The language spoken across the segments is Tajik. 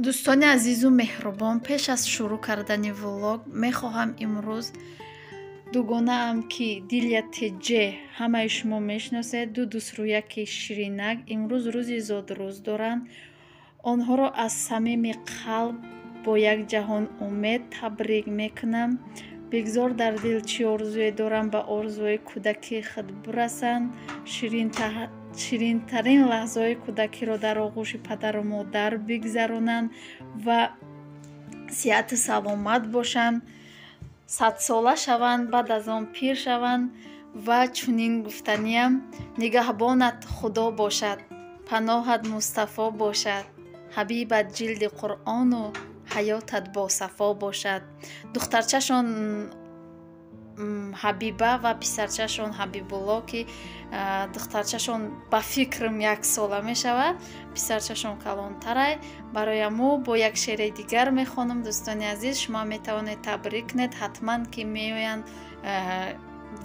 дӯстони азизу меҳрубон, пеш аз шурӯъ кардани влог мехоҳам имрӯз дугонаам ки Дилия Теҷе ҳамаи шумо мешиносед, ду дӯстрӯяки ширинак имрӯз рӯзи зодрӯз доранд. Онҳоро аз самими қалб бо якҷаҳон умед табрик мекунам. Бигзор дар дил чӣ орзуе доранд ба орзуҳои кӯдакии худ бирасанд. ширинтарин лаҳзаҳои кӯдакиро дар оғӯши падару модар бигзаронанд ва сиҳату саломат бошанд, садсола шаванд, баъд аз он пир шаванд ва чунин гуфтаниям: нигаҳбонат Худо бошад, паноҳат Мустафо бошад, ҳабибат ҷилди Қуръону ҳаётат босафо бошад. духтарчашон Ҳабиба ва писарчашон Ҳабибулло ки духтарчашон ба фикрам 1 сола мешавад, писарчашон калонтарай. Барояму бо як шеъри дигар мехонам. дӯстони азиз, шумо метавонед табрик кунед, ҳатман ки меоянд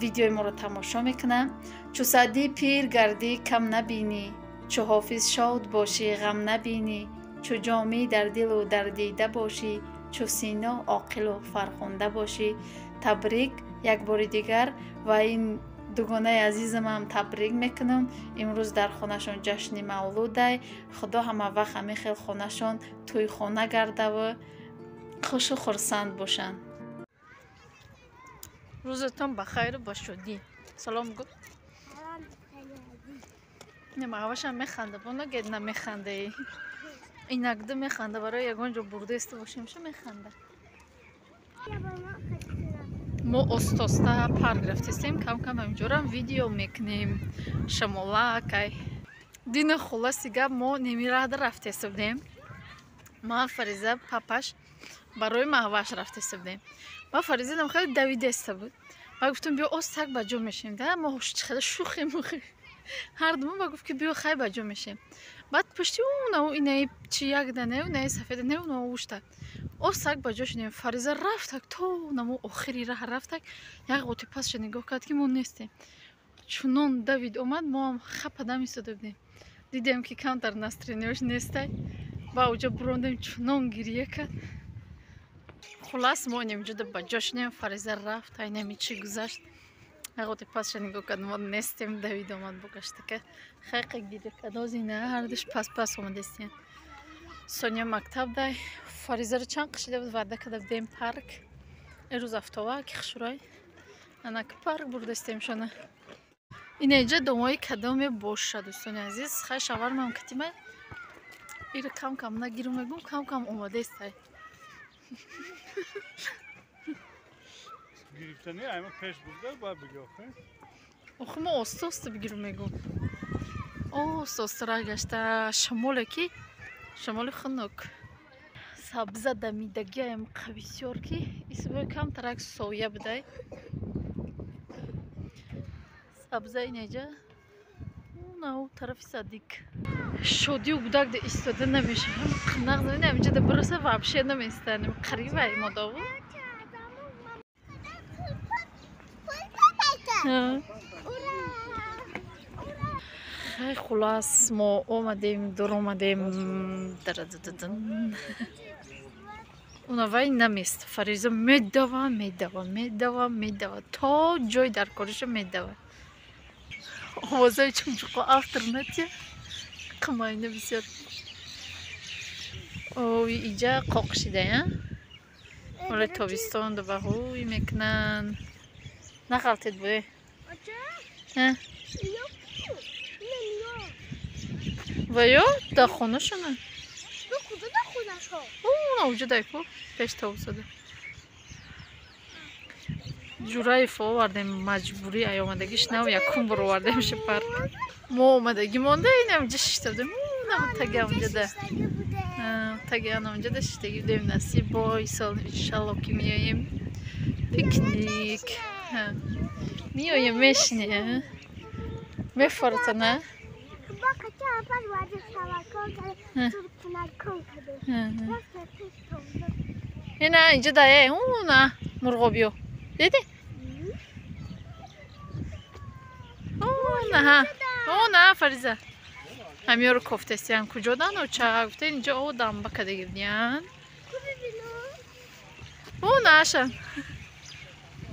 видеои моро тамошо мекунанд. чу саъдӣ пир гардӣ кам набинӣ, чу ҳофиз шод бошӣ ғам набинӣ, чу ҷомӣ дар дилу дар дида бошӣ, чу сино оқилу фархонда бошӣ. табрик як бори дигар. ва ин дугонаи азизамам табрик мекунам. имрӯз дар хонашон ҷашни мавлудай. худо ҳама вақт ҳамин хел хонашон тӯйхона гардаву хушу хурсанд бошанд. рӯзатон ба хайру ба шодӣ. салом гӯ. немағавашам механда, бо нагед намехандаи. инакду механда, барои ягон ҷо бурдеста бошем шу механда. мо остоста парк рафтестем, кам кам ҳаминҷорам видео мекунем. шамолакай дина хуласи гап, мо немирада рафтестудем. ман Фариза папаш барои маҳваш рафтестудем. ма Фариза дам хеле давидеста буд. ма гуфтам биё оз так ба ҷо мешем. да мо хеле шухи мухи ҳардумо ба гуфт ки биё хай ба ҷо мешем. баъд пушти унау инаи чи як данаю наи сафеда не унау ушта оз так ба ҷо шудем. Фариза рафтак то намо охири раҳ рафтак. як ғоти пасша нигоҳ кард ки мо нестем. чунон давид омад, мо ҳам хапа дам истода будем. дидем ки камтар настроениёш нестай. ба оҷа бурондем, чунон гирья кард. хулас мо немҷуда ба ҷо шудем. Фариза рафт, ай нами чӣ гузашт. як ғоти пасша нигоҳ кард, мо нестем. давид омад богаштака хайқа гирья кард. озина ҳардуш пас омадестем. Соня мактаб дай. Фаризаро чанд қишида буд, ваъда карда будем парк. эрӯз афтова ки хушрой анак парк бурдастем шона. инаиҷа домои кадом мебошад дӯстони азиз. хай шавармам катимай иро кам кам нагиру мегум, кам кам омадестай. гирифтани айма пеш бурда ба бигохе. охи мо остоста бигиру мегум. остостара гашта шамоле ки шамоли хунук. сабза дамидагиам қависёр ки исбои камтарак соя будай. сабза инаҷа нау тарафи садик. шодию гудак да истода намешавам. қинақ замина амиҷа да бураса вообще наместанем. қарибай модову. хай хулас мо омадем, дуромадем. унавай намест. Фариза медава то ҷой дар кориша медава. овозаи чумчуқо авторнатия қимайна бисёр. ой иҷа қоқшидая. ола тобистон до баҳуй мекунан. нахалтед буе. ва ё дар хонашона навҷудай ку пеш тавсада ҷураев овардем маҷбурӣ аёмадагиш нав якум бор овардем шипар. мо омадаги монда инамҷа шиштадем. таги амҷада таги анамҷада шиштаги будем. насиб бой сол иншалло ки меоем пикник меоем мешине мефортана. ина инҷа дае на мурғобиё диди. на Фариза ҳамиёро кофтасиян куҷодан оча гуфтан инҷо о дамба када гирдиян о нашан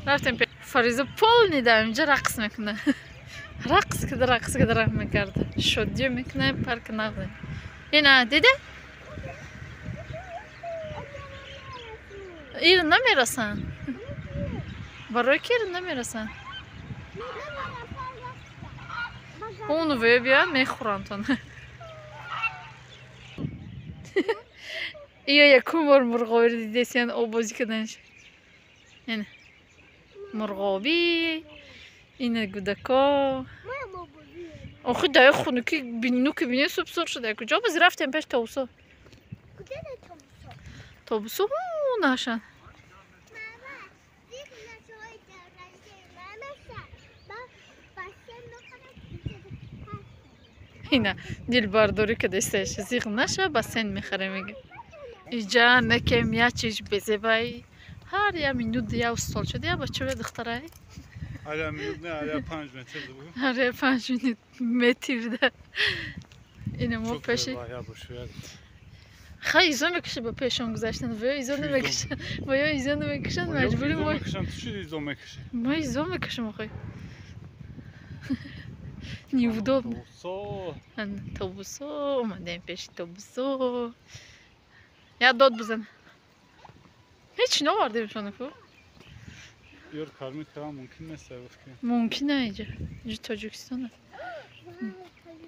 рафтем фариза полни да инҷа рақс мекуна рақс када мекарда шодиё мекуна парк нағда ина дида ир намерасан барои ки ир намерасан ону ве биёяд мехӯрантон ия якум бор мурғобиро дидесиян об бозӣ каданаш ина мурғобӣ ина гудако охи дая хунуки нуки бинӣ субсур шуда куҷо бази рафтем пеш тобусо тобусо нашан ина дилбардорӣ кадасташ зиқ наша ба сен мехаре мега иҷа накем ячиш безебай ҳар я минут яв сол шуд я бачаоя духтарай Hala minut ne? Hala 5 metre bu. ҳар я 5 минут метирда ина мо Çok пеши var ya bu şu yer. хай изо мекаши ба пешон гузаштан вё изо намекашад вё изо намекашад маҷбурим мо Mekşan tuşu izo mekşi. мо изо мекашам охой неудобно So. тобусо омадем пеши тобусо я дод бизан ҳеч навардем ку Yor karmik ha mümkün ne sevif ki? мумкин а иҷа иҷа тоҷикистона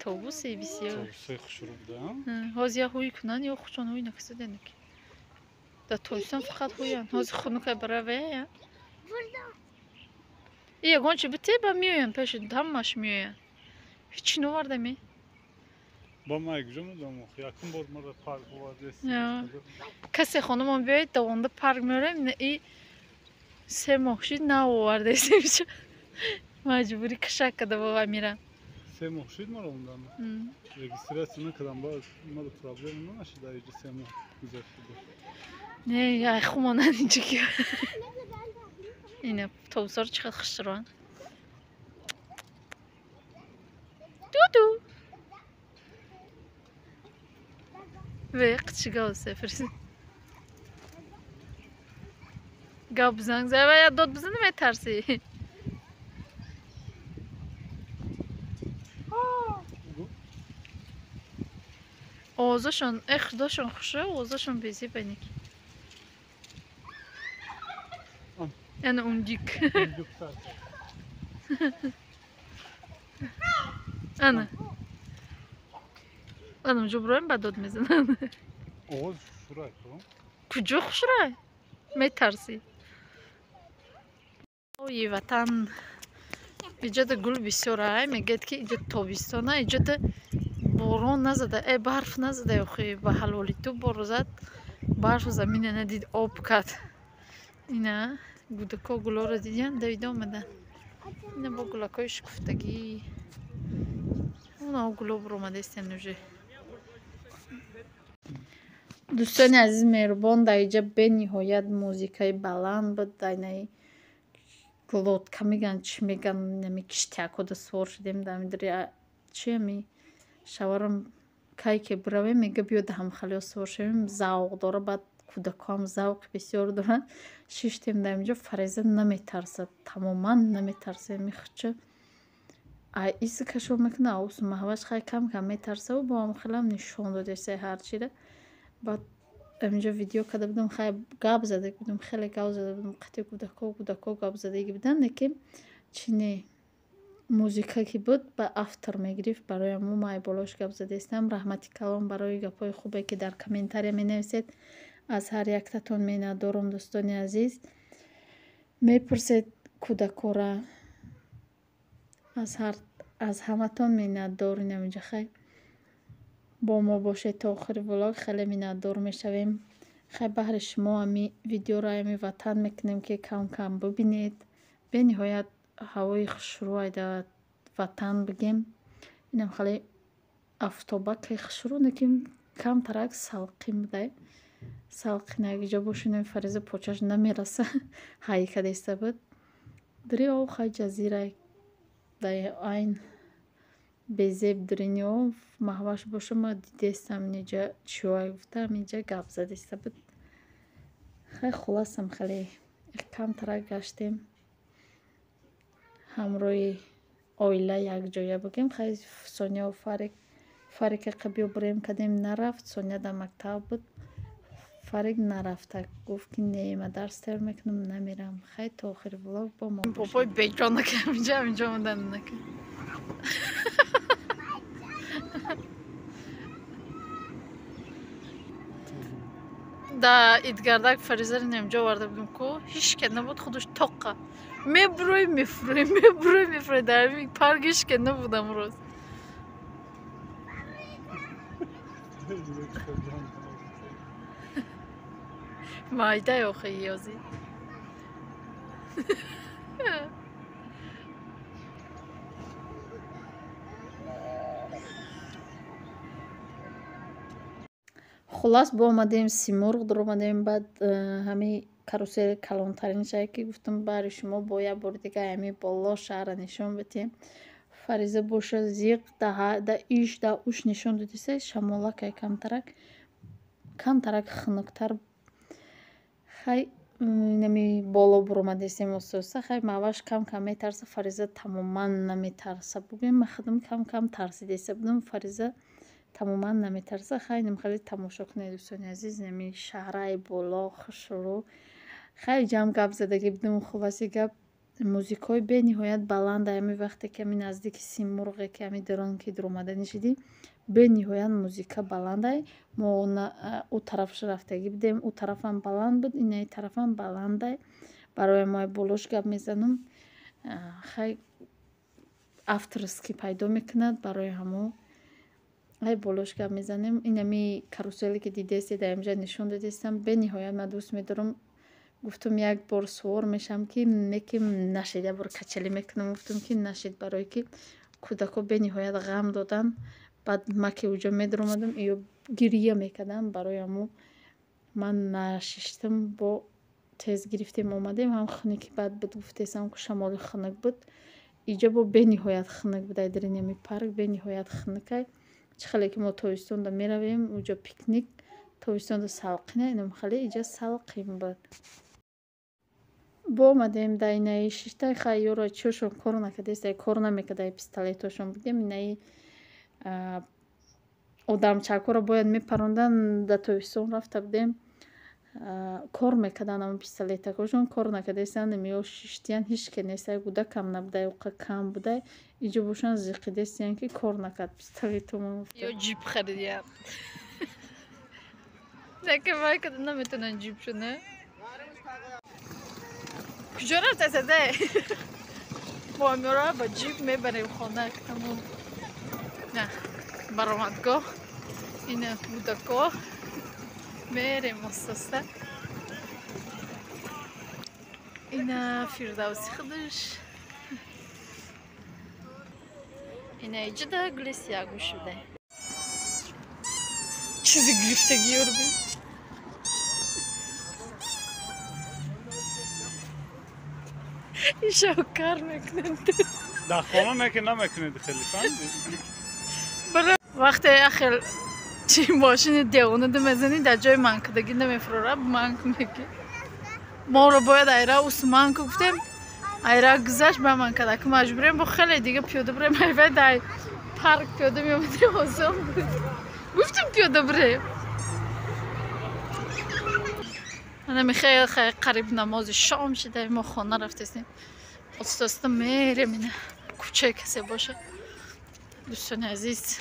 тобусе бисёр Çok sık şurup da. ҳози я ҳуй кунан ё хучон ҳуй накасаденак да тобистон фақат ҳуян ҳози хунукай баравея ягон чи бите ба меоян пеши ҳамаш меоян ҳеч навардами Ba may gücüm de mu. Yakın bor mara park var desin. Ya. касе хонумон биёяд давонда парк меорем и се моҳ шид наовардесем маҷбурӣ кашак када бова мирам Semo şid mar ondan. Registrasyonu kadar var. Mara problem ne aşı da iyice semo güzel şudur. не яй хумонан инҷа ки ина тобусаро чи қадр хушрон дуду ве қичи гавсе фирси гав бизан зава я дод бизан метарси овозашон худошон хуша овозашон безебаник яна умдик ана анам ҷуброем ба дод мезанам Oğuz şuraya tamam. куҷо хушрай метарсӣ ои ватан иҷода гул бисёрай мегӯяд ки иҷо тобистона иҷода борон назада барф назада охи ба ҳалоли ту боро зад барфу замина надид об кад ина гудако гулоро дидиян давида омадан ина бо гулакои шукуфтагӣ онао гулобро омадаистен уже дӯстони азиз меҳрубон дар иҷа бениҳоят музикаи баланд буд дайнаи глотка меган чӣ меган нами киштиякода свор шудем дамидри чиами шаварам кай ки биравем мега биё даҳамхалиё свор шавем завқ дора баъд кӯдакоам завқи бисёр доранд шиштем дар инҷо фареза наметарсад тамоман наметарсад мехча иси кашоф мекуна авсу маҳваш хай кам метарсаву бо ҳамхалам нишон додеса ҳарчида баъд аминҷо видео карда будам хай гап зада будам хеле гап зада будам қати гудако гап задаги будан лекин чине музика ки буд ба автор мегирифт бароям май болош гап задаистам раҳмати калон барои гапҳои хубе ки дар комментария менависед аз ҳар яктатон миннатдорам дӯстони азиз мепурсед кӯдакора аз ҳаматон миннатдорем инҷа хай бо мо бошед то охири влог хеле миннатдор мешавем хай баҳри шумо ами видеоро ами ватан мекунем ки кам кам бибинед бениҳоят ҳавои хушрӯ айда ватан бигем инам хеле афтобаки хушрӯ неким камтарак салқин будай салқин якҷо бошунем фариза почаш намераса ҳай кадеста буд дири ов хай ҷазира дай айн безеб дуринёв маҳваш боша ма дидестам инҷа чиёй гуфтам инҷа гап задиста буд. Хай хулосам хеле камтарак гаштем ҳамроҳи оила якҷоя будем. Хай Соняву Фарике қабиё бурем кадем нарафт. Соня дар мактаб буд, Фарик нарафта, гуфт ки не ма дарс тайёр мекунам намерам. Хай то охири влог бо мо бобой беҷонака инҷа монданака да идгардак фаризари немҷо оварда будем ку ҳичке набуд худуш тоққа мебурой мефурой дар парк ҳичке набудам роз майдай охи ёзи хулас бо омадем Симурғ дуромадем. Баъд ҳамин карусели калонтарин шай ки гуфтам бари шумо бо як бори дига ҳамин боло шаҳрро нишон битем. Фариза боша зиқ да иш да уш нишон додиса шамолакай камтарак хунуктар. Хай нами боло буромадесем ососа. Хай маваш кам метарса, Фариза тамоман наметарса. Бугем махадам кам тарсидеса будам, Фариза тамоман наметарса. Хай намхали тамошо кунед дӯстони азиз, нами шаҳраи боло хушрӯ. Хай ҷамъ гап задаги будам. хулоси гап музикаҳои бениҳоят баланда ҳамин вақте ки ҳамин наздики Симурғе ки ҳамин дарон ки дуромада нишидим бениҳоят музика баландай. Мо у тарафш рафтагӣ будем, у тарафам баланд буд, инаи тарафам баландай. Барои мо болош гап мезанам. Хай авторски пайдо мекунад барои ҳамо. Хай болош гап мезанем. Инами каруселе ки дидест дар инҷа нишон додистам бениҳоят ма дӯст медорам. Гуфтам як бор сувор мешам ки меким нашид, як бор качалӣ мекунам. Гуфтам ки нашид, барое ки кӯдако бениҳоят ғам додан. Баъд ма ки уҷо медуромадам ё гирия мекардам. Барои ҳамо ман нашиштам, бо тез гирифтем омадем. ҳам хунуки баъд буд, гуфтесам ки шамоли хунук буд. иҷо бо бениҳоят хунук будай дар инами парк бениҳоят хунукай. Чӣ хеле ки мо тобистонда меравем уҷо пикник, тобистонда салқина, инам хеле иҷа салқин буд. Бо омадем дар инаи шишта. Хай ёро чиёшон кор накардеста, кор намекарда пистолетошон. Будем инаи одамчакҳоро бояд мепарондан. Дар тобистон рафта будем, кор мекардан ҳамон пистолетакошон. Кор накардестан намиё шиштиян ҳичке нестай, гудакам набудай, уқа кам будай. иҷо бошан зиқидестиян ки кор накард пистолетомон. ё ҷип харидиян таке вай када наметонан ҷипшона. куҷо рафтасаде? Бо амёра ба ҷип мебарем хона. Тамом. На баромадгоҳ. Ина будакоҳ. Мерем ососта. Ина Фирдавси худуш. Ина иҷода гулесия гӯшуде. Чизи гирифтагӣ ёрби. Иша кар мекунад. Да хона намекунед хеле фанди. Бара вақте ахел чи мошини девона мезани дар ҷои манкадагӣ намефурора манк меги. Моро бояд айра усманку гуфтем. Айра гузашт ба манкадак маҷбурем бо хеле дига пиёда бурем. Айва дар парк пиёда меомадем осон буд. Гуфтем пиёда бурем. Анами хеле қариб намози шом шуда мо хона рафтестем. Оста мерем ина кӯчаи касе боша. Дӯстони азиз,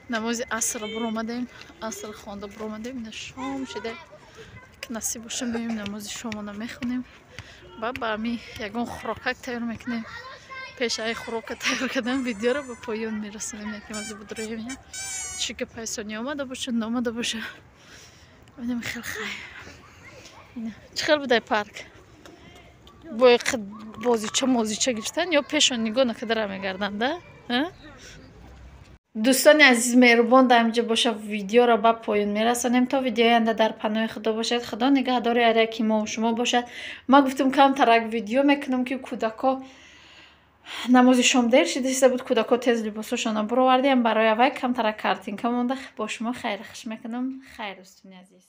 намози аср буромадем, аср хонда буромадем. Ина шом шуда насиб боша меем намози шомона мехонем. Ба ҳамин ягон хӯрокак тайёр мекунем. Пеш ай хӯрока тайёр кардан видеоро ба поён мерасонем. Яким аз будроем чӣ гапай Соня омада боша наомада боша. Бинем хел хай. Чӣ хел будай парк? Бо бозича гирифтан ё пешон нигоҳ накарда мегардан да? дӯстони азиз меҳрубон дар инҷо боша видеоро ба поён мерасонем. То видеои оянда дар паноҳи худо бошад. Худо нигаҳдори аряки мо шумо бошад. Ман гуфтам камтарак видео мекунам ки кӯдако намози шом дер шида буд кӯдако тез либосошонро буровардем барои авай камтара картинка монда бо шумо хайрхуш мекунам хайр дӯстони азиз